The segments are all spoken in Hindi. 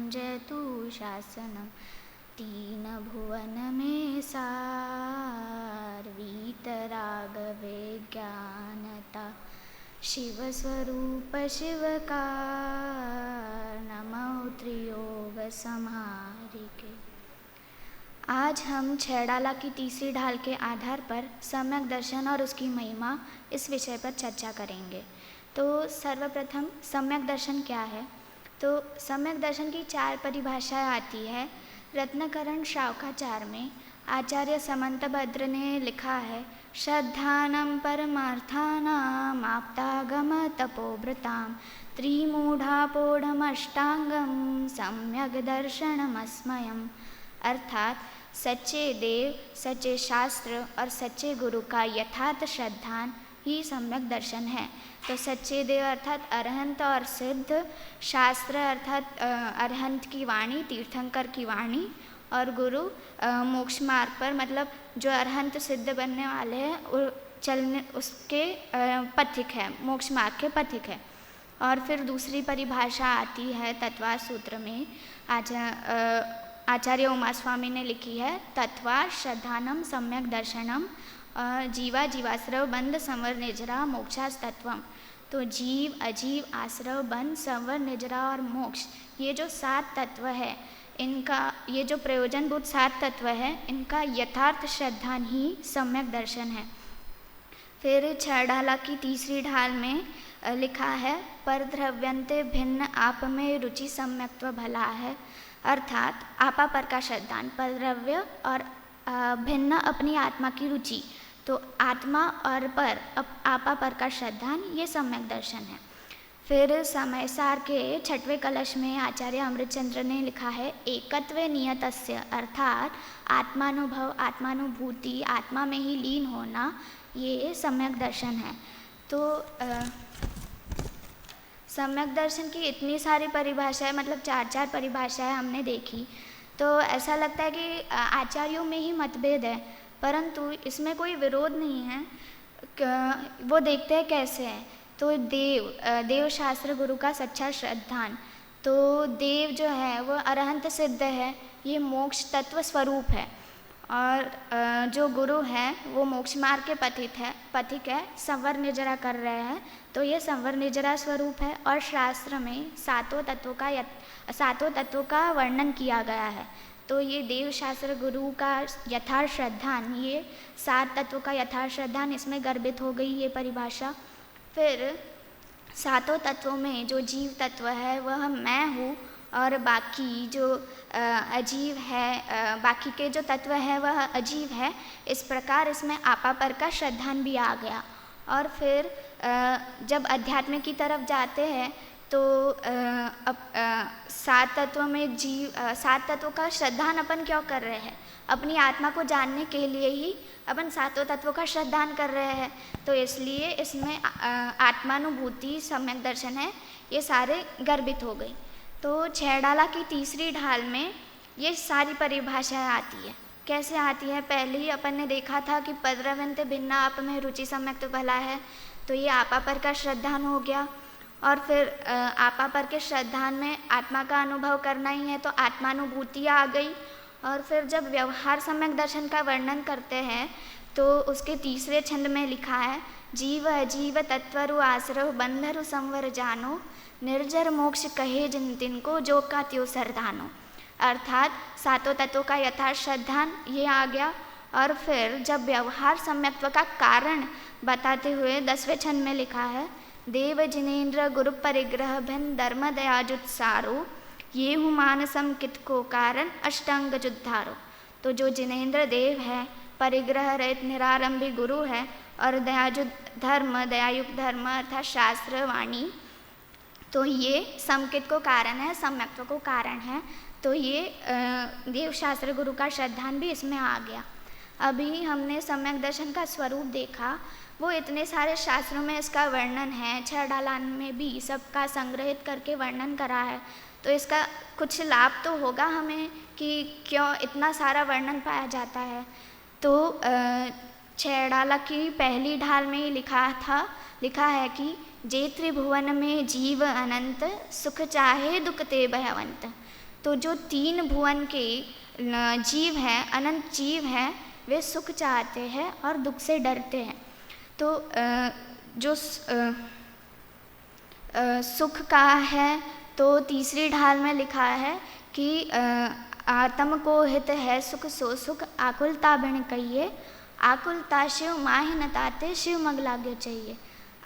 जयतु शासनम। तीन भुवन में सार वीतराग विज्ञानता। शिव स्वरूप शिवकार नमो त्रियोग समारिके। आज हम छह डाला की तीसरी ढाल के आधार पर सम्यक दर्शन और उसकी महिमा इस विषय पर चर्चा करेंगे। तो सर्वप्रथम सम्यक दर्शन क्या है? तो सम्यक दर्शन की चार परिभाषाएं आती है। रत्नकरण शावकाचार में आचार्य समंतभद्र ने लिखा है, श्रद्धानं परमार्थानां आप्तागम तपोभृतां त्रिमूढ़ापोढ़मष्टांगं सम्यक दर्शनमस्मयम्। अर्थात सच्चे देव, सच्चे शास्त्र और सच्चे गुरु का यथार्थ श्रद्धान ही सम्यक दर्शन है। तो सच्चे देव अर्थात अरहंत और सिद्ध, शास्त्र अर्थात अरहंत की वाणी, तीर्थंकर की वाणी, और गुरु मोक्ष मार्ग पर मतलब जो अरहंत सिद्ध बनने वाले हैं चलने उसके पथिक है, मोक्ष मार्ग के पथिक है। और फिर दूसरी परिभाषा आती है तत्वा सूत्र में, आचार्य उमास्वामी ने लिखी है, तत्वा श्रद्धानम सम्यक दर्शनम जीवा जीवाश्रव बंध संवर निजरा मोक्षास्तत्वम। तो जीव, अजीव, आश्रव, बंध, संवर, निजरा और मोक्ष, ये जो सात तत्व है, इनका ये जो प्रयोजनभूत सात तत्व है, इनका यथार्थ श्रद्धान ही सम्यक दर्शन है। फिर छह ढाला की तीसरी ढाल में लिखा है, पर द्रव्यंते भिन्न आप में रुचि सम्यक्त्व भला है। अर्थात आपा पर का श्रद्धान, पर द्रव्य और भिन्न अपनी आत्मा की रुचि, तो आत्मा और पर आपा पर का श्रद्धान, ये सम्यक दर्शन है। फिर समय सार के छठवें कलश में आचार्य अमृतचंद्र ने लिखा है, एकत्व नियतस्य, अर्थात आत्मानुभव, आत्मानुभूति, आत्मा में ही लीन होना, ये सम्यक दर्शन है। तो सम्यक दर्शन की इतनी सारी परिभाषाएं, मतलब चार चार परिभाषाएं हमने देखी, तो ऐसा लगता है कि आचार्यों में ही मतभेद है, परंतु इसमें कोई विरोध नहीं है। वो देखते हैं कैसे है। तो देव शास्त्र गुरु का सच्चा श्रद्धान, तो देव जो है वो अरहंत सिद्ध है, ये मोक्ष तत्व स्वरूप है, और जो गुरु है वो मोक्ष मार्ग के पथिक है, संवर निजरा कर रहे हैं, तो ये संवर निजरा स्वरूप है। और शास्त्र में सातों तत्वों का वर्णन किया गया है। तो ये देव शास्त्र गुरु का यथार्थ श्रद्धान, ये सात तत्वों का यथार्थ श्रद्धान, इसमें गर्भित हो गई ये परिभाषा। फिर सातों तत्वों में जो जीव तत्व है वह मैं हूँ, और बाकी जो अजीव है, बाकी के जो तत्व है वह अजीव है। इस प्रकार इसमें आपा पर का श्रद्धान भी आ गया। और फिर जब अध्यात्म की तरफ जाते हैं तो सात तत्वों में सात तत्वों का श्रद्धान अपन क्यों कर रहे हैं? अपनी आत्मा को जानने के लिए ही अपन सातों तत्वों का श्रद्धान कर रहे हैं, तो इसलिए इसमें आत्मानुभूति सम्यक दर्शन है, ये सारे गर्भित हो गई। तो छह डाला की तीसरी ढाल में ये सारी परिभाषाएं आती है। कैसे आती है? पहले ही अपन ने देखा था कि पद्रवंत भिन्ना आप में रुचि सम्यक तो भला है, तो ये आपा पर का श्रद्धान हो गया। और फिर आपा पर के श्रद्धान में आत्मा का अनुभव करना ही है, तो आत्मानुभूति आ गई। और फिर जब व्यवहार सम्यक दर्शन का वर्णन करते हैं तो उसके तीसरे छंद में लिखा है, जीव अजीव तत्वरु आश्रव बंधरु संवर जानो निर्जर मोक्ष कहे जिन तिनको जो का त्यो सरधानो। अर्थात सातों तत्वों का यथार्थ श्रद्धान ये आ गया। और फिर जब व्यवहार सम्यक्त्व का कारण बताते हुए 10वें छंद में लिखा है, देव जिनेन्द्र गुरु परिग्रह भिन्न धर्म दयाजुत्सारो ये हूँ मानसम कित को कारण अष्टांग जुद्धारो। तो जो जिनेन्द्र देव है, परिग्रह रहित निरारंभी गुरु है, और दयाजुत धर्म, दयायुक्त धर्म अर्थात शास्त्र वाणी, तो ये समकित को कारण है, सम्यक्त्व को कारण है। तो ये देव शास्त्र गुरु का श्रद्धान भी इसमें आ गया। अभी हमने सम्यक दर्शन का स्वरूप देखा, वो इतने सारे शास्त्रों में इसका वर्णन है, छह डालान में भी सबका संग्रहित करके वर्णन करा है। तो इसका कुछ लाभ तो होगा हमें कि क्यों इतना सारा वर्णन पाया जाता है। तो छह डाला की पहली ढाल में ही लिखा है कि जे त्रिभुवन में जीव अनंत सुख चाहे दुख ते भयवंत। तो जो 3 भुवन के जीव हैं, अनंत जीव हैं, वे सुख चाहते हैं और दुख से डरते हैं। तो जो सुख का है, तो तीसरी ढाल में लिखा है कि आत्म को हित है सुख सो सुख, आकुलता बिन कहिए, आकुलता शिव माहि न ताते, शिव मग लाग्यो चाहिए।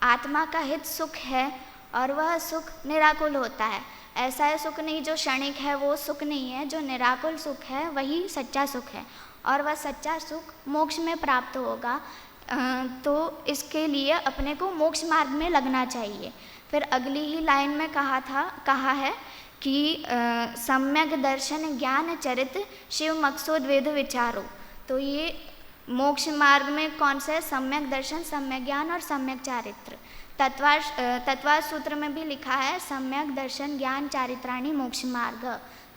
आत्मा का हित सुख है और वह सुख निराकुल होता है। ऐसा है सुख नहीं जो क्षणिक है, वो सुख नहीं है। जो निराकुल सुख है वही सच्चा सुख है, और वह सच्चा सुख मोक्ष में प्राप्त होगा। तो इसके लिए अपने को मोक्ष मार्ग में लगना चाहिए। फिर अगली ही लाइन में कहा है कि सम्यक दर्शन ज्ञान चरित शिव मकसूद वेद विचारो। तो ये मोक्ष मार्ग में कौन सा है? सम्यक दर्शन, सम्यक ज्ञान और सम्यक चारित्र। तत्वार सूत्र में भी लिखा है सम्यक दर्शन ज्ञान चारित्राणि मोक्ष मार्ग,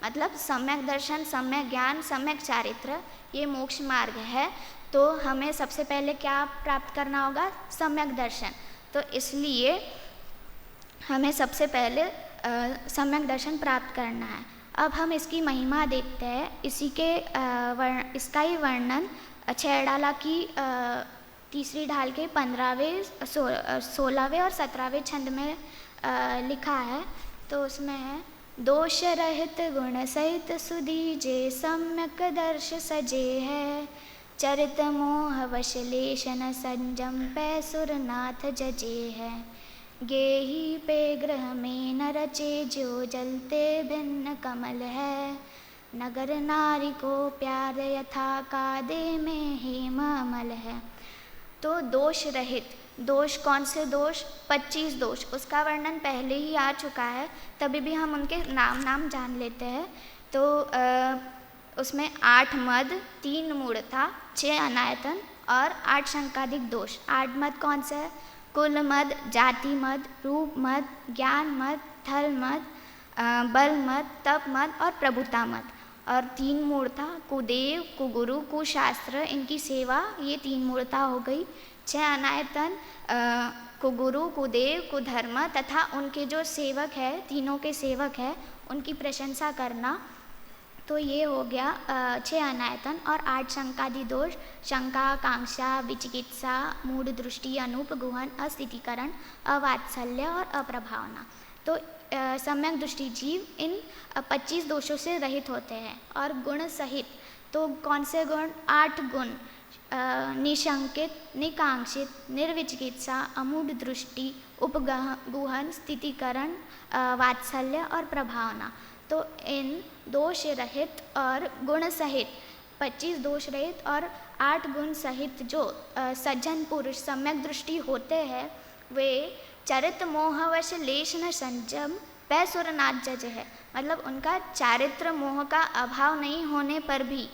मतलब सम्यक दर्शन, सम्यक ज्ञान, सम्यक चारित्र, ये मोक्ष मार्ग है। तो हमें सबसे पहले क्या प्राप्त करना होगा? सम्यक दर्शन। तो इसलिए हमें सबसे पहले सम्यक दर्शन प्राप्त करना है। अब हम इसकी महिमा देखते हैं। इसका ही वर्णन 6 डाला की तीसरी ढाल के 15वें, 16वें और 17वें छंद में लिखा है। तो उसमें है दोष रहित गुण सहित सुधीजे, सम्यक दर्श सजे है, चरित मोह वश लेशन संजम, पै सुरनाथ जजे है, गेही पे ग्रह में न रचे, जो जलते भिन्न कमल है, नगर नारी को प्यार यथा कादे में हेम अमल है। तो दोष रहित, दोष कौन से दोष? 25 दोष, उसका वर्णन पहले ही आ चुका है, तभी भी हम उनके नाम जान लेते हैं। तो उसमें 8 मद, 3 मूढ़ता, 6 अनायतन और 8 शंकादिक दोष। 8 मद कौन से है? कुल मद, जाति मद, रूप मद, ज्ञान मद, थल मद, बल मद, तप मद और प्रभुता मद। और 3 मूढ़ता कुदेव, कुगुरु, कुशास्त्र, इनकी सेवा, ये 3 मूढ़ता हो गई। 6 अनायतन कुगुरु, कुदेव, कुधर्म तथा उनके जो सेवक है, तीनों के सेवक है, उनकी प्रशंसा करना। तो ये हो गया 6 अनायतन। और 8 शंकादि दोष, शंका, कांक्षा, विचिकित्सा, मूढ़ दृष्टि, अनूप, गुहन, अस्थितिकरण, अवात्सल्य और अप्रभावना। तो सम्यक दृष्टि जीव इन 25 दोषों से रहित होते हैं। और गुण सहित, तो कौन से गुण? 8 गुण, निशंकित, निकांक्षित, निर्विचिकित्सा, अमूढ़ दृष्टि, उपगुहन, स्थितिकरण, वात्सल्य और प्रभावना। तो इन दोष रहित और गुण सहित 25 दोष रहित और 8 गुण सहित जो सज्जन पुरुष सम्यक दृष्टि होते हैं, वे चरित मोहवश लेश न संजम, पै सुरनाथ जज है। मतलब उनका चारित्र मोह का अभाव नहीं होने पर भी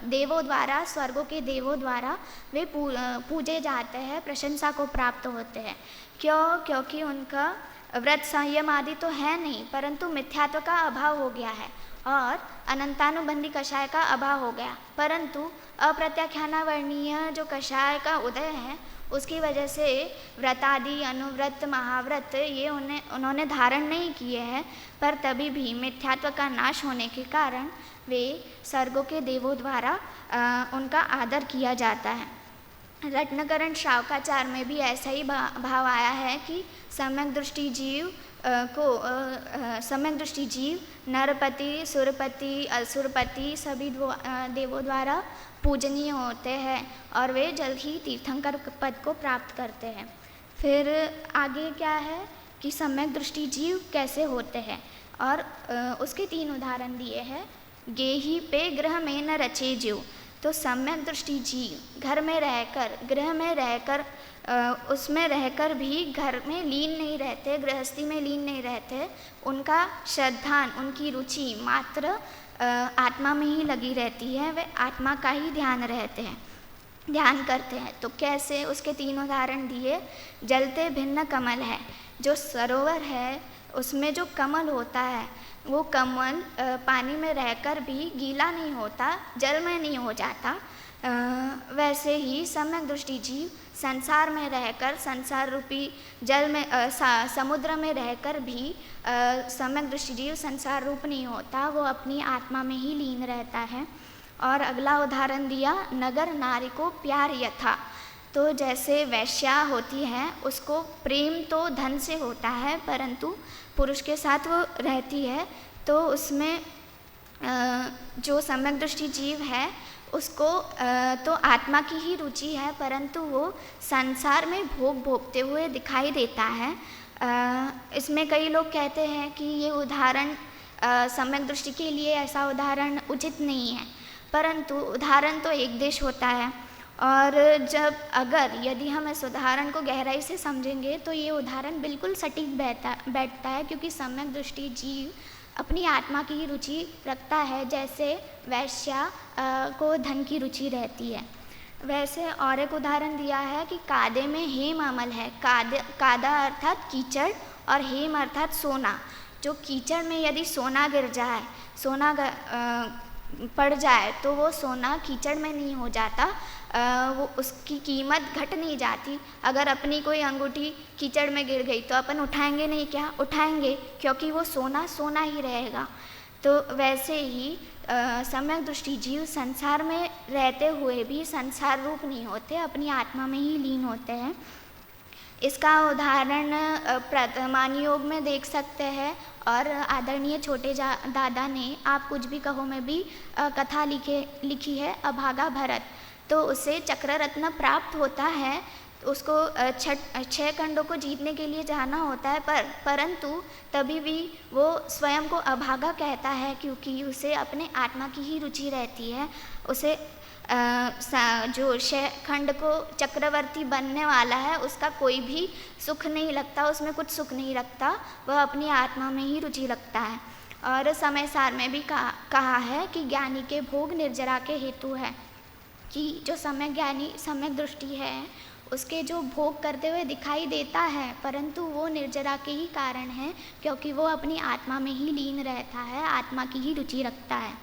देवों द्वारा, स्वर्गों के देवों द्वारा वे पूजे जाते हैं, प्रशंसा को प्राप्त होते हैं। क्यों? क्योंकि उनका व्रत संयम आदि तो है नहीं, परंतु मिथ्यात्व का अभाव हो गया है और अनंतानुबंधी कषाय का अभाव हो गया। परंतु अप्रत्याख्यानावर्णीय जो कषाय का उदय है, उसकी वजह से व्रत आदि, अनुव्रत, महाव्रत ये उन्होंने धारण नहीं किए हैं। पर तभी भी मिथ्यात्व का नाश होने के कारण वे स्वर्गों के देवों द्वारा उनका आदर किया जाता है। रत्नकरण श्रावकाचार में भी ऐसा ही भाव आया है कि सम्यक दृष्टि जीव सम्यक दृष्टि जीव नरपति, सुरपति, असुरपति सभी देवों द्वारा पूजनीय होते हैं और वे जल्द ही तीर्थंकर पद को प्राप्त करते हैं। फिर आगे क्या है कि सम्यक दृष्टि जीव कैसे होते हैं, और उसके 3 उदाहरण दिए हैं। गेही पे ग्रह में न रचे जीव, तो सम्यक दृष्टि जीव घर में रहकर, गृह में रहकर, उसमें रहकर भी घर में लीन नहीं रहते, गृहस्थी में लीन नहीं रहते। उनका श्रद्धान, उनकी रुचि मात्र आत्मा में ही लगी रहती है, वे आत्मा का ही ध्यान करते हैं। तो कैसे? उसके 3 उदाहरण दिए। जलते भिन्न कमल है, जो सरोवर है उसमें जो कमल होता है वो कमल पानी में रहकर भी गीला नहीं होता, जल में नहीं हो जाता। वैसे ही सम्यक दृष्टि जीव संसार में रहकर, संसार रूपी जल में समुद्र में रहकर भी सम्यक दृष्टि जीव संसार रूप नहीं होता, वो अपनी आत्मा में ही लीन रहता है। और अगला उदाहरण दिया, नगर नारी को प्यार यथा। तो जैसे वैश्या होती है उसको प्रेम तो धन से होता है, परंतु पुरुष के साथ वो रहती है तो उसमें जो सम्यक दृष्टि जीव है उसको तो आत्मा की ही रुचि है, परंतु वो संसार में भोग भोगते हुए दिखाई देता है। इसमें कई लोग कहते हैं कि ये उदाहरण सम्यक दृष्टि के लिए ऐसा उदाहरण उचित नहीं है, परंतु उदाहरण तो एक देश होता है। और यदि हम इस उदाहरण को गहराई से समझेंगे तो ये उदाहरण बिल्कुल सटीक बैठता है, क्योंकि सम्यक दृष्टि जीव अपनी आत्मा की रुचि रखता है, जैसे वैश्या को धन की रुचि रहती है। वैसे और एक उदाहरण दिया है कि कादे में हेम अमल है। कादा अर्थात कीचड़ और हेम अर्थात सोना। जो कीचड़ में यदि सोना गिर जाए, सोना पड़ जाए तो वो सोना कीचड़ में नहीं हो जाता, वो उसकी कीमत घट नहीं जाती। अगर अपनी कोई अंगूठी कीचड़ में गिर गई तो अपन उठाएंगे नहीं क्या? उठाएंगे, क्योंकि वो सोना सोना ही रहेगा। तो वैसे ही सम्यक दृष्टि जीव संसार में रहते हुए भी संसार रूप नहीं होते, अपनी आत्मा में ही लीन होते हैं। इसका उदाहरण प्रथमान योग में देख सकते हैं, और आदरणीय छोटे दादा ने आप कुछ भी कहो में भी कथा लिखी है अभागा भरत। तो उसे चक्र रत्न प्राप्त होता है, उसको 6 खंडों को जीतने के लिए जाना होता है, परंतु तभी भी वो स्वयं को अभागा कहता है, क्योंकि उसे अपने आत्मा की ही रुचि रहती है। उसे जो 6 खंड को चक्रवर्ती बनने वाला है उसका कोई भी सुख नहीं लगता, उसमें कुछ सुख नहीं लगता, वह अपनी आत्मा में ही रुचि रखता है। और समय सार में भी कहा है कि ज्ञानी के भोग निर्जरा के हेतु है, कि जो सम्यक दृष्टि है उसके जो भोग करते हुए दिखाई देता है, परंतु वो निर्जरा के ही कारण है, क्योंकि वो अपनी आत्मा में ही लीन रहता है, आत्मा की ही रुचि रखता है।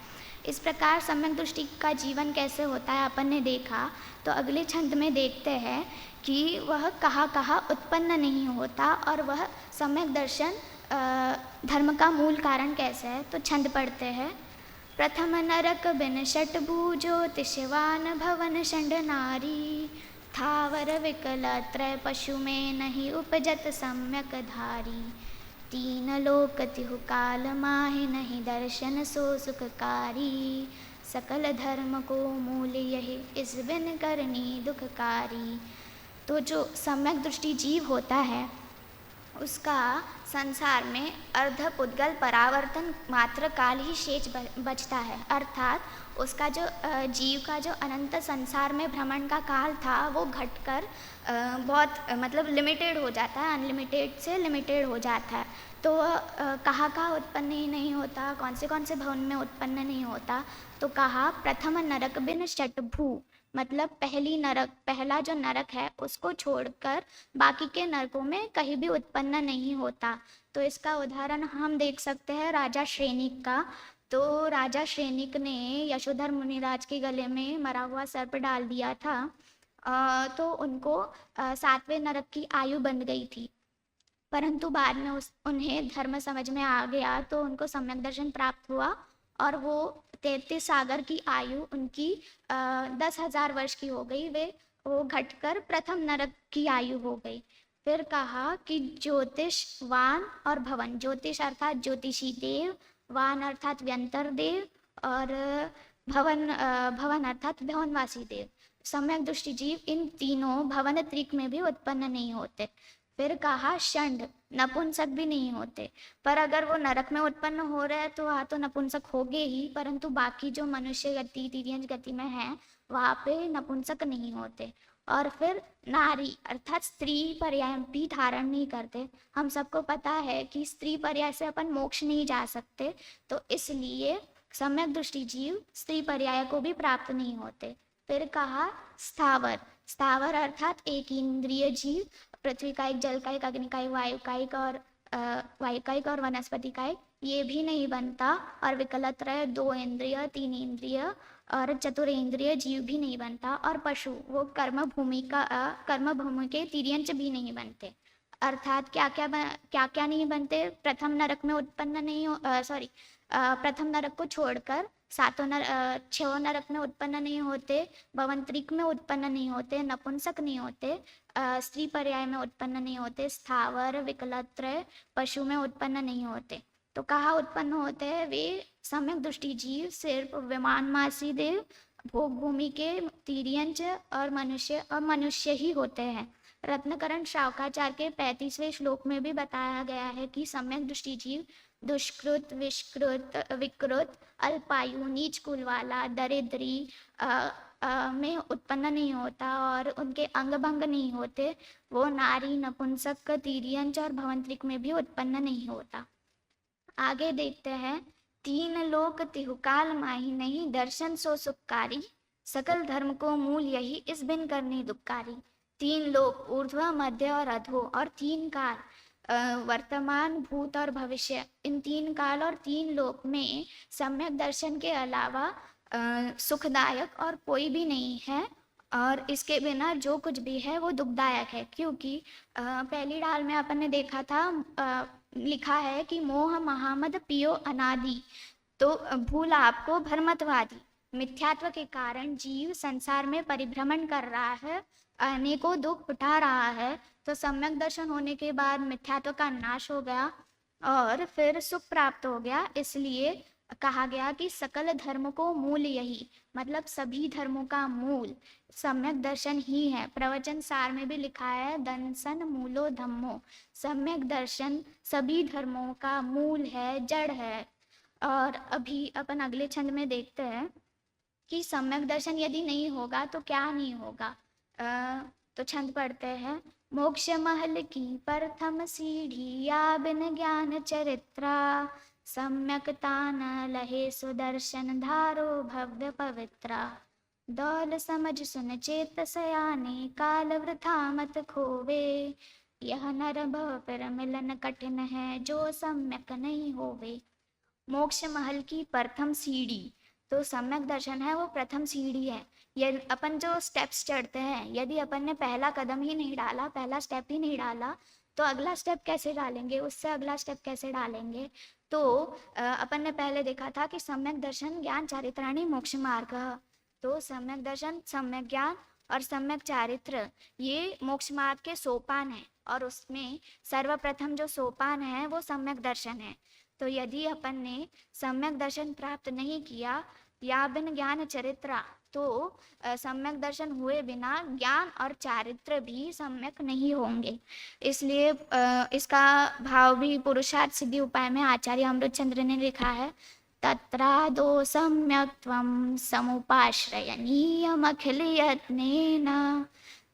इस प्रकार सम्यक दृष्टि का जीवन कैसे होता है अपन ने देखा। तो अगले छंद में देखते हैं कि वह कहाँ उत्पन्न नहीं होता, और वह सम्यक दर्शन धर्म का मूल कारण कैसे है। तो छंद पढ़ते हैं। प्रथम नरक बिन षट ज्योतिषवान भवन षंड नारी, थावर विकल त्रय पशु में नहीं उपजत सम्यक धारी, 3 लोक तिहु काल माहि नहीं दर्शन सो सुखकारी, सकल धर्म को मूल यही इस बिन करनी दुखकारी। तो जो सम्यक दृष्टि जीव होता है उसका संसार में अर्धपुद्गल परावर्तन मात्र काल ही शेष बचता है, अर्थात उसका जो जीव का जो अनंत संसार में भ्रमण का काल था वो घटकर बहुत मतलब लिमिटेड हो जाता है, अनलिमिटेड से लिमिटेड हो जाता है। तो कहाँ उत्पन्न ही नहीं होता, कौन से भवन में उत्पन्न नहीं होता। तो कहा प्रथम नरक बिन षटभू, मतलब पहला जो नरक है उसको छोड़कर बाकी के नरकों में कहीं भी उत्पन्न नहीं होता। तो इसका उदाहरण हम देख सकते हैं राजा श्रेनिक का। तो राजा श्रेनिक ने यशोधर मुनिराज के गले में मरा हुआ सर्प डाल दिया था, तो उनको 7वें नरक की आयु बन गई थी, परंतु बाद में उन्हें धर्म समझ में आ गया तो उनको सम्यक दर्शन प्राप्त हुआ, और वो 33 सागर की आयु उनकी 10,000 वर्ष की हो गई, वो घटकर प्रथम नरक की आयु हो गई। फिर कहा कि ज्योतिष वान और भवन, ज्योतिष अर्थात ज्योतिषी देव, वान अर्थात व्यंतर देव, और भवन अर्थात भवनवासी देव। सम्यक दृष्टि जीव इन तीनों भवन त्रिक में भी उत्पन्न नहीं होते। फिर कहा षंड, नपुंसक भी नहीं होते, पर अगर वो नरक में उत्पन्न हो रहे हैं तो वहाँ तो नपुंसक होंगे ही, परंतु बाकी जो मनुष्य गति तिर्यंज गति में है वहाँ पे नपुंसक नहीं होते। और फिर नारी अर्थात स्त्री पर्याय भी धारण नहीं करते। हम सबको पता है कि स्त्री पर्याय से अपन मोक्ष नहीं जा सकते, तो इसलिए सम्यक दृष्टि जीव स्त्री पर्याय को भी प्राप्त नहीं होते। फिर कहा स्थावर, स्थावर अर्थात एक इंद्रिय जीव, पृथ्वी का एक, जल का एक, अग्नि का एक, वायु का एक और वायकायिक और वनस्पतिकायिक ये भी नहीं बनता, और विकलत्रय 2 इंद्रिय 3 इंद्रिय और चतुरेंद्रिय जीव भी नहीं बनता, और पशु वो कर्म भूमि के तिर्यंच भी नहीं बनते। अर्थात क्या क्या नहीं बनते? प्रथम नरक में उत्पन्न नहीं हो प्रथम नरक को छोड़कर छह नरक में उत्पन्न नहीं होते, भवंतरिक में उत्पन्न नहीं होते, नपुंसक नहीं होते, स्त्री पर्याय में उत्पन्न नहीं होते, स्थावर विकलत्रय पशु में उत्पन्न नहीं होते। तो कहाँ उत्पन्न होते हैं वे? सम्यक दृष्टि जीव सिर्फ विमानवासी देव, भोग भूमि के तिर्यंच और मनुष्य ही होते हैं। रत्नकरण शावकाचार्य के 35वें श्लोक में भी बताया गया है कि सम्यक दृष्टि जीव दुष्कृत विकृत अल्पायु नीच कुल वाला दरिद्री में उत्पन्न नहीं होता और उनके अंग भंग नहीं होते। वो नारी नपुंसक तिर्यंच और भवंतरिक में भी उत्पन्न नहीं होता। आगे देखते हैं। 3 लोक तिहुकाल माही नहीं, दर्शन सो सुखकारी, सकल धर्म को मूल यही, इस बिन करनी दुखकारी। 3 लोक ऊर्ध्व मध्य और अधो, और 3 काल वर्तमान भूत और भविष्य, इन 3 काल और 3 लोक में सम्यक दर्शन के अलावा सुखदायक और कोई भी नहीं है, और इसके बिना जो कुछ भी है वो दुखदायक है। क्योंकि पहली डाल में अपन ने देखा था, लिखा है कि मोह महामद पियो अनादि, तो भूल आपको भ्रमतवादी। मिथ्यात्व के कारण जीव संसार में परिभ्रमण कर रहा है, अनेकों दुख उठा रहा है। तो सम्यक दर्शन होने के बाद मिथ्यात्व का नाश हो गया और फिर सुख प्राप्त हो गया। इसलिए कहा गया कि सकल धर्म को मूल यही, मतलब सभी धर्मों का मूल सम्यक दर्शन ही है। प्रवचन सार में भी लिखा है, दंसन मूलो धम्मो, सम्यक दर्शन सभी धर्मों का मूल है, जड़ है। और अभी अपन अगले छंद में देखते हैं कि सम्यक दर्शन यदि नहीं होगा तो क्या नहीं होगा। तो छंद पढ़ते हैं। मोक्ष महल की प्रथम सीढ़ी, या बिन ज्ञान चरित्रा, सम्यकता न लहे सुदर्शन, धारो भव्य पवित्रा। दौल समझ सुन चेत सयाने, काल वृथा मत खोवे, यह नर भव फिर मिलन कठिन है, जो सम्यक नहीं होवे। मोक्ष महल की प्रथम सीढ़ी, तो सम्यक दर्शन है वो प्रथम सीढ़ी है। ये अपन जो स्टेप्स चढ़ते हैं, यदि अपन ने पहला कदम ही नहीं डाला, पहला स्टेप ही नहीं डाला, तो अगला स्टेप कैसे डालेंगे, उससे अगला स्टेप कैसे डालेंगे। तो अपन ने पहले देखा था कि सम्यक दर्शन ज्ञान चारित्राणि मोक्ष मार्ग, तो सम्यक दर्शन, सम्यक ज्ञान और सम्यक चारित्र ये मोक्ष मार्ग के सोपान है, और उसमें सर्वप्रथम जो सोपान है वो सम्यक दर्शन है। तो यदि अपन ने सम्यक दर्शन प्राप्त नहीं किया, या बिन ज्ञान चरित्रा, तो सम्यक दर्शन हुए बिना ज्ञान और चारित्र भी सम्यक नहीं होंगे। इसलिए इसका भाव भी पुरुषार्थ सिद्धि उपाय में आचार्य अमृतचंद्र ने लिखा है, तत्रादो सम्यक्त्वं समुपाश्रयनीयमखिल यत्नेन,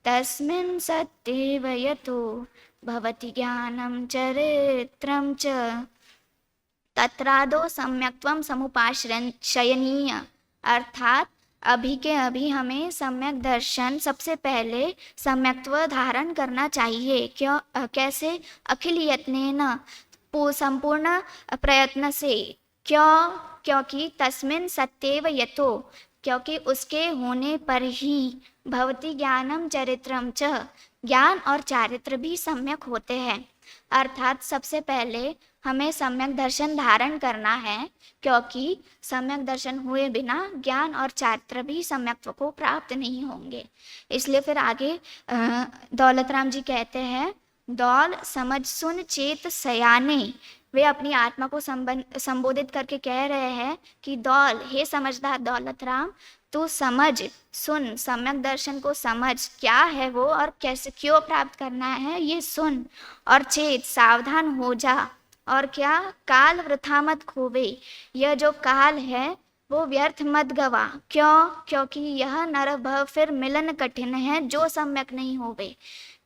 तस्मिन् सत्येव यतो भवति ज्ञानं चरित्रं च। तत्रादो सम्यक्त्वं समुपाश्रयनीय, अर्थात अभी के अभी हमें सम्यक दर्शन सबसे पहले सम्यक्त्व धारण करना चाहिए। कैसे? अखिल यत्नेन, संपूर्ण प्रयत्न से। क्योंकि तस्मिन् सत्येव यतो, क्योंकि उसके होने पर ही भवति ज्ञानम चरित्रम च, ज्ञान और चारित्र भी सम्यक होते हैं। अर्थात सबसे पहले हमें सम्यक दर्शन धारण करना है, क्योंकि सम्यक दर्शन हुए बिना ज्ञान और चारित्र भी सम्यक्त्व को प्राप्त नहीं होंगे। इसलिए फिर आगे दौलतराम जी कहते हैं, दौल समझ सुन चेत सयाने, वे अपनी आत्मा को संबोधित करके कह रहे हैं कि दौल, हे समझदार दौलतराम, तू समझ सुन, सम्यक दर्शन को समझ, क्या है वो और कैसे क्यों प्राप्त करना है ये सुन, और चेत, सावधान हो जा। और क्या? काल वृथा मत खोवे, यह जो काल है वो व्यर्थ मत गवा। क्योंकि यह नर भव फिर मिलन कठिन है, जो सम्यक नहीं होवे।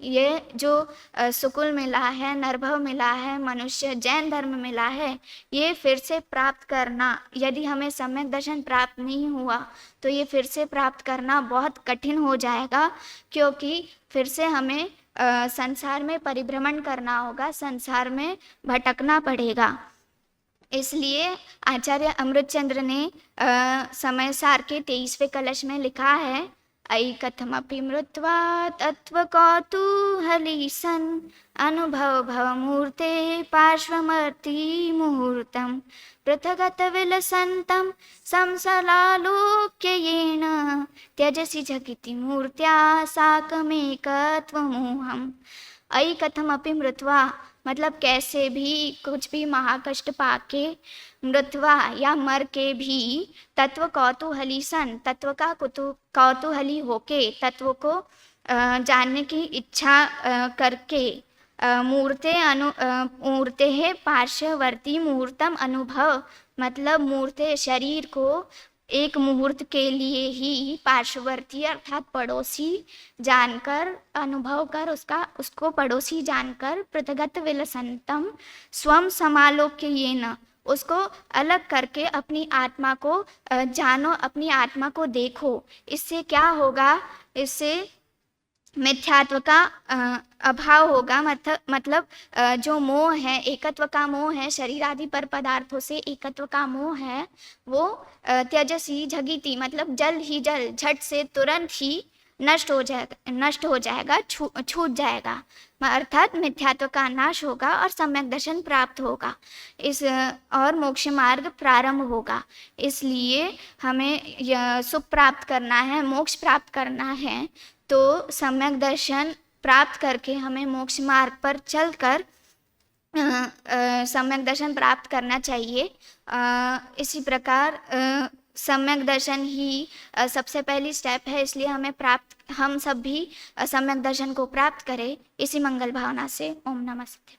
ये जो सुकुल मिला है, नरभव मिला है, मनुष्य जैन धर्म मिला है, ये फिर से प्राप्त करना, यदि हमें सम्यक दर्शन प्राप्त नहीं हुआ तो ये फिर से प्राप्त करना बहुत कठिन हो जाएगा, क्योंकि फिर से हमें संसार में परिभ्रमण करना होगा, संसार में भटकना पड़ेगा। इसलिए आचार्य अमृतचंद्र ने समय सार के 23वें कलश में लिखा है, ऐ कथमपि मृत्वा तत्व कौतूहली सन अनुभव भवमूर्ते पार्श्वमर्ति मुहूर्तम पृथगत विलसन्तं संसलालोक्य येन त्यजसि जगिति मूर्त्या साकमेकत्वमोहम्। ऐ कथमपि मृत्वा मतलब कैसे भी कुछ भी महाकष्ट पाके, मृत्वा या मर के भी, तत्व कौतूहली सन तत्व का कौतूहली होके, तत्व को जानने की इच्छा करके, मूर्ते है पार्श्ववर्ती मुहूर्तम अनुभव मतलब मूर्ते शरीर को एक मुहूर्त के लिए ही पार्श्ववर्ती अर्थात पड़ोसी जानकर, अनुभव कर उसको पड़ोसी जानकर, पृथगत विलसंतम स्वम समालोक्य येन उसको अलग करके अपनी आत्मा को जानो, अपनी आत्मा को देखो। इससे क्या होगा, इससे मिथ्यात्व का अभाव होगा। मतलब जो मोह है, एकत्व का मोह है, शरीर आदि पर पदार्थों से एकत्व का मोह है, वो त्यजसी झगिति मतलब जल्द ही जल्द, झट से, तुरंत ही नष्ट हो जाएगा, छूट जाएगा, अर्थात मिथ्यात्व का नाश होगा और सम्यक दर्शन प्राप्त होगा और मोक्ष मार्ग प्रारंभ होगा। इसलिए हमें सुख प्राप्त करना है, मोक्ष प्राप्त करना है, तो सम्यक दर्शन प्राप्त करके हमें मोक्ष मार्ग पर चलकर सम्यक दर्शन प्राप्त करना चाहिए। इसी प्रकार सम्यक दर्शन ही सबसे पहली स्टेप है, इसलिए हम सब भी सम्यक दर्शन को प्राप्त करें। इसी मंगल भावना से ओम नमः शिवाय।